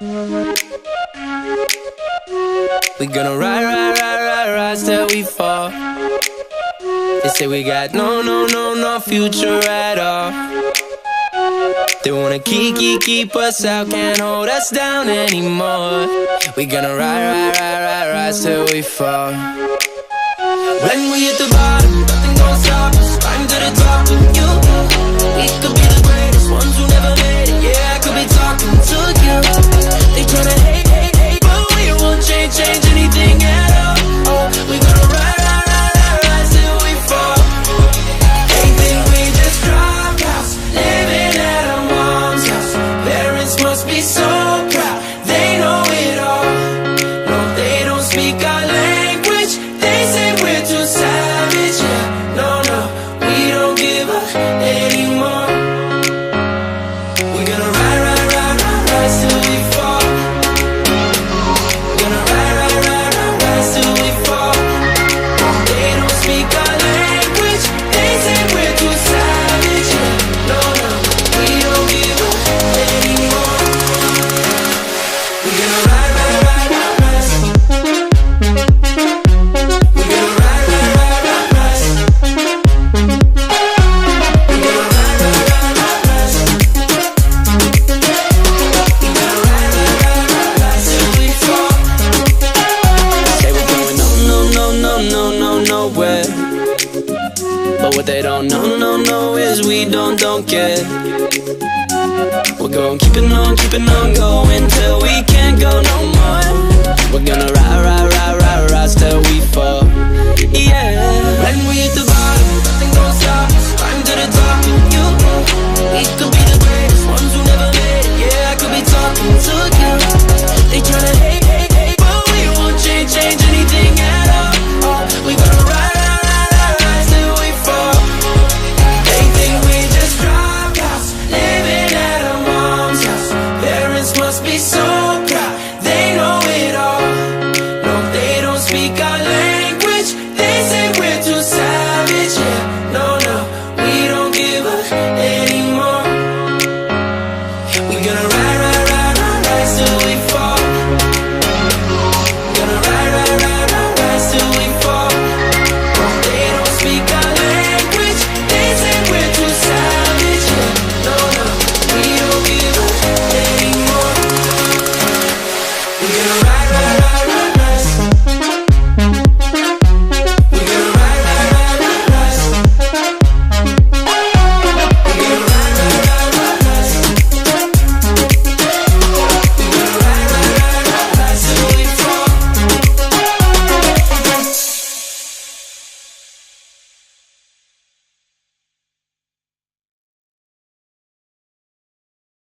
We gonna ride, ride, ride, ride, rise till we fall. They say we got no future at all. They wanna keep us out, can't hold us down anymore. We gonna ride, ride, ride, ride, rise till we fall. When we hit the bottom, nothing gon' stop us. Climb to the top with you. We could be the greatest ones who never made it. Yeah, I could be talking to you. They tryna hate, but we won't change anything at all. Oh, we gonna ride, ride, ride, ride, rise till we fall. They think we just dropped house, living at our mom's house. Parents must be so proud, they know it all. No, they don't speak our language. They say we're too savage. Yeah, no, we don't give up anymore. We're gonna ride, ride, ride, ride, rise till we fall. Gonna ride, ride, ride, ride, rise till we fall. They don't speak our language. They say we're too savage. Yeah, no, we don't give up anymore. We're gonna ride, ride, ride, ride, rise. We're gonna ride, ride, ride, ride, rise. We're gonna ride, ride, ride, ride, rise. We're gonna ride, ride, ride, ride, rise till we fall. Say we're going nowhere. But what they don't know is we don't care. We're gonna keep it on going till we can't go no more. We're gonna ride, ride, ride, ride, rise till we fall. Yeah. When we hit the bottom, nothing gon' stop us. Climb to the top with you. We could be the greatest ones who never made it. Yeah, I could be talking to you. They tryna hate, but we won't change anything at all. Oh, we gonna ride, ride, ride, ride, rise till we fall. They think we just dropped house, living at our mom's house. Parents must be so proud, they know it all. No, they don't speak our language. They say we're too savage. Yeah, no, we don't give up anymore. We gonna